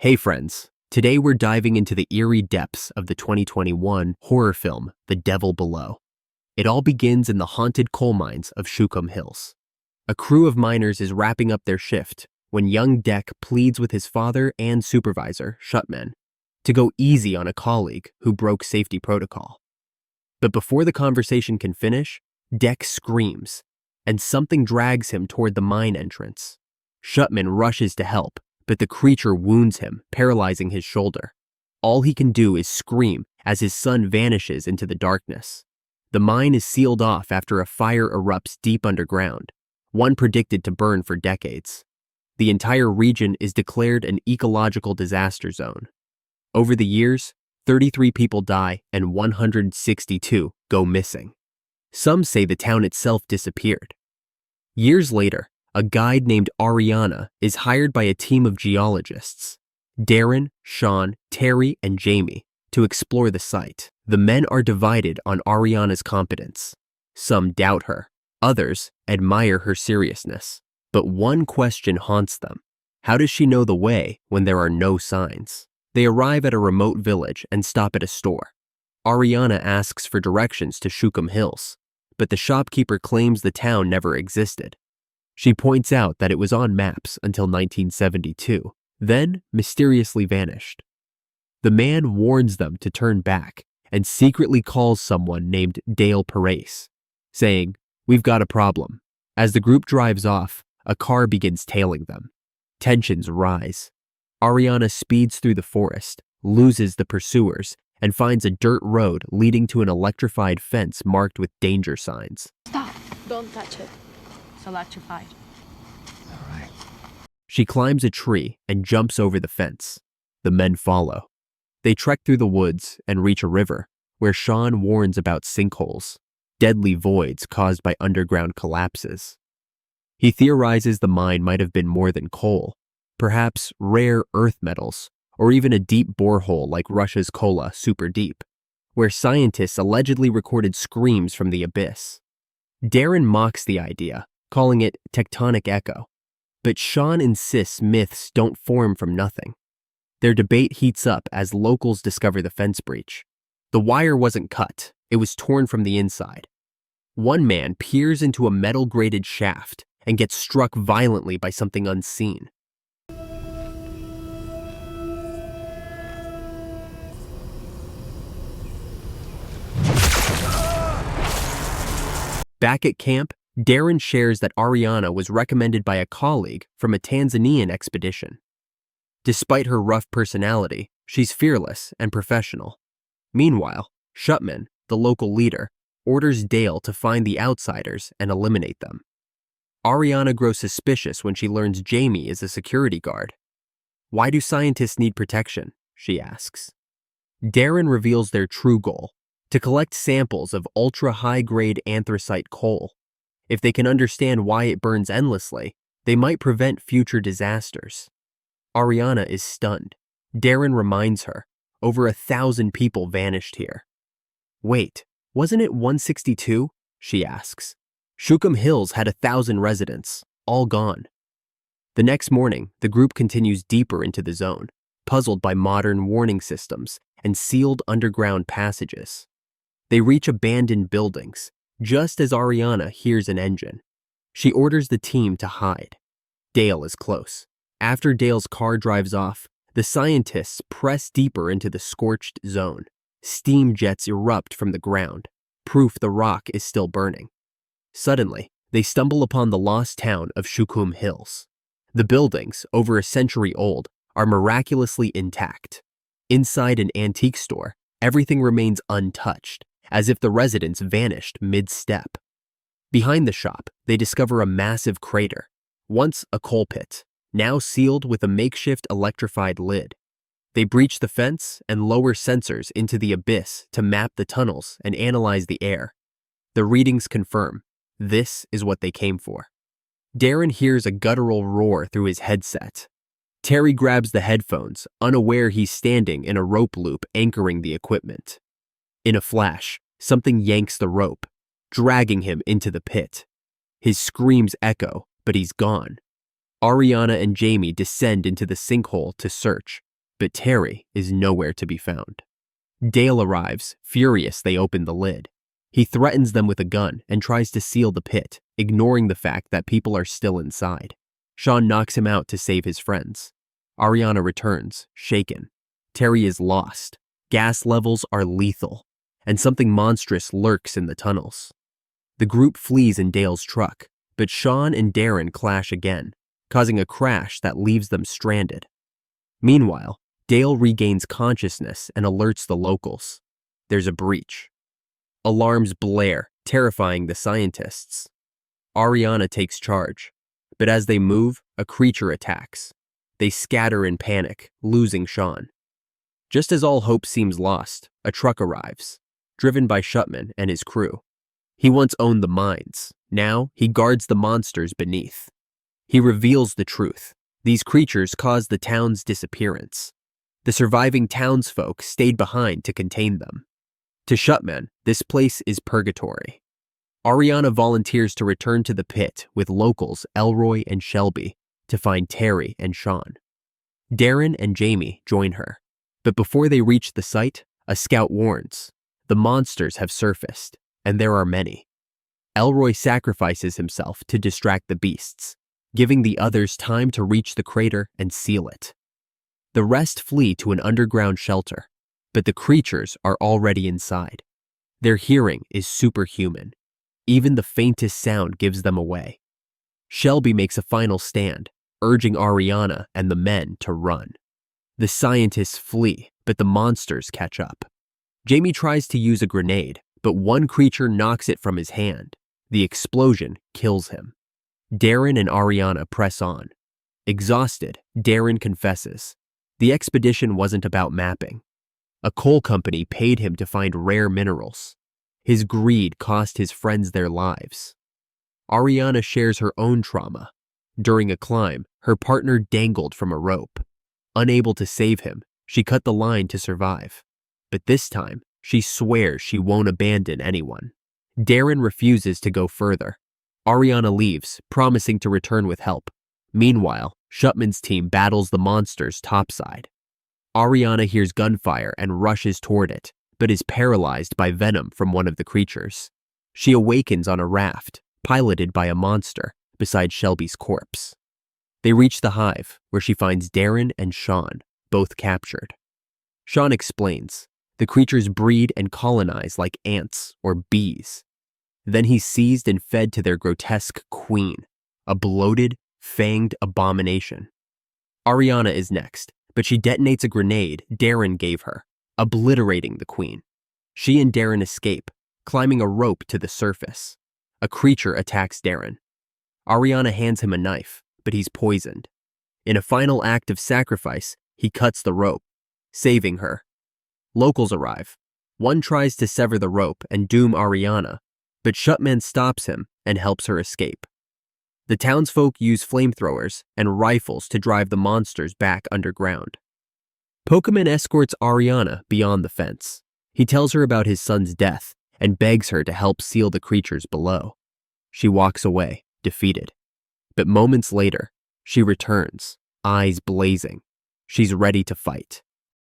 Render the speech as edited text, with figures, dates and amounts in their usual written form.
Hey friends, today we're diving into the eerie depths of the 2021 horror film, The Devil Below. It all begins in the haunted coal mines of Shukum Hills. A crew of miners is wrapping up their shift when young Deck pleads with his father and supervisor, Shutman, to go easy on a colleague who broke safety protocol. But before the conversation can finish, Deck screams, and something drags him toward the mine entrance. Shutman rushes to help, but the creature wounds him, paralyzing his shoulder. All he can do is scream as his son vanishes into the darkness. The mine is sealed off after a fire erupts deep underground, one predicted to burn for decades. The entire region is declared an ecological disaster zone. Over the years, 33 people die and 162 go missing. Some say the town itself disappeared. Years later, a guide named Ariana is hired by a team of geologists, Darren, Sean, Terry, and Jamie, to explore the site. The men are divided on Ariana's competence. Some doubt her, others admire her seriousness. But one question haunts them. How does she know the way when there are no signs? They arrive at a remote village and stop at a store. Ariana asks for directions to Shukum Hills, but the shopkeeper claims the town never existed. She points out that it was on maps until 1972, then mysteriously vanished. The man warns them to turn back and secretly calls someone named Dale Parace, saying, "We've got a problem." As the group drives off, a car begins tailing them. Tensions rise. Ariana speeds through the forest, loses the pursuers, and finds a dirt road leading to an electrified fence marked with danger signs. Stop! Don't touch it. It's electrified. All right. She climbs a tree and jumps over the fence. The men follow. They trek through the woods and reach a river, where Sean warns about sinkholes, deadly voids caused by underground collapses. He theorizes the mine might have been more than coal, perhaps rare earth metals, or even a deep borehole like Russia's Kola Super Deep, where scientists allegedly recorded screams from the abyss. Darren mocks the idea, calling it tectonic echo, but Sean insists myths don't form from nothing. Their debate heats up as locals discover the fence breach. The wire wasn't cut, it was torn from the inside. One man peers into a metal-grated shaft and gets struck violently by something unseen. Back at camp, Darren shares that Ariana was recommended by a colleague from a Tanzanian expedition. Despite her rough personality, she's fearless and professional. Meanwhile, Shutman, the local leader, orders Dale to find the outsiders and eliminate them. Ariana grows suspicious when she learns Jamie is a security guard. "Why do scientists need protection?" she asks. Darren reveals their true goal: to collect samples of ultra-high-grade anthracite coal. If they can understand why it burns endlessly, they might prevent future disasters. Ariana is stunned. Darren reminds her, over 1,000 people vanished here. "Wait, wasn't it 162? She asks. "Shukum Hills had 1,000 residents, all gone." The next morning, the group continues deeper into the zone, puzzled by modern warning systems and sealed underground passages. They reach abandoned buildings, just as Ariana hears an engine. She orders the team to hide. Dale is close. After Dale's car drives off, the scientists press deeper into the scorched zone. Steam jets erupt from the ground, proof the rock is still burning. Suddenly, they stumble upon the lost town of Shukum Hills. The buildings, over a century old, are miraculously intact. Inside an antique store, everything remains untouched, as if the residents vanished mid-step. Behind the shop, they discover a massive crater, once a coal pit, now sealed with a makeshift electrified lid. They breach the fence and lower sensors into the abyss to map the tunnels and analyze the air. The readings confirm this is what they came for. Darren hears a guttural roar through his headset. Terry grabs the headphones, unaware he's standing in a rope loop anchoring the equipment. In a flash, something yanks the rope, dragging him into the pit. His screams echo, but he's gone. Ariana and Jamie descend into the sinkhole to search, but Terry is nowhere to be found. Dale arrives. Furious, they open the lid. He threatens them with a gun and tries to seal the pit, ignoring the fact that people are still inside. Sean knocks him out to save his friends. Ariana returns, shaken. Terry is lost. Gas levels are lethal, and something monstrous lurks in the tunnels. The group flees in Dale's truck, but Sean and Darren clash again, causing a crash that leaves them stranded. Meanwhile, Dale regains consciousness and alerts the locals. There's a breach. Alarms blare, terrifying the scientists. Ariana takes charge, but as they move, a creature attacks. They scatter in panic, losing Sean. Just as all hope seems lost, a truck arrives, driven by Shutman and his crew. He once owned the mines. Now, he guards the monsters beneath. He reveals the truth. These creatures caused the town's disappearance. The surviving townsfolk stayed behind to contain them. To Shutman, this place is purgatory. Ariana volunteers to return to the pit with locals Elroy and Shelby to find Terry and Sean. Darren and Jamie join her, but before they reach the site, a scout warns, the monsters have surfaced, and there are many. Elroy sacrifices himself to distract the beasts, giving the others time to reach the crater and seal it. The rest flee to an underground shelter, but the creatures are already inside. Their hearing is superhuman. Even the faintest sound gives them away. Shelby makes a final stand, urging Ariana and the men to run. The scientists flee, but the monsters catch up. Jamie tries to use a grenade, but one creature knocks it from his hand. The explosion kills him. Darren and Ariana press on. Exhausted, Darren confesses. The expedition wasn't about mapping. A coal company paid him to find rare minerals. His greed cost his friends their lives. Ariana shares her own trauma. During a climb, her partner dangled from a rope. Unable to save him, she cut the line to survive. But this time, she swears she won't abandon anyone. Darren refuses to go further. Ariana leaves, promising to return with help. Meanwhile, Shutman's team battles the monsters topside. Ariana hears gunfire and rushes toward it, but is paralyzed by venom from one of the creatures. She awakens on a raft, piloted by a monster, beside Shelby's corpse. They reach the hive, where she finds Darren and Sean, both captured. Sean explains, the creatures breed and colonize like ants or bees. Then he's seized and fed to their grotesque queen, a bloated, fanged abomination. Ariana is next, but she detonates a grenade Darren gave her, obliterating the queen. She and Darren escape, climbing a rope to the surface. A creature attacks Darren. Ariana hands him a knife, but he's poisoned. In a final act of sacrifice, he cuts the rope, saving her. Locals arrive. One tries to sever the rope and doom Ariana, but Shutman stops him and helps her escape. The townsfolk use flamethrowers and rifles to drive the monsters back underground. Pokemon escorts Ariana beyond the fence. He tells her about his son's death and begs her to help seal the creatures below. She walks away, defeated. But moments later, she returns, eyes blazing. She's ready to fight.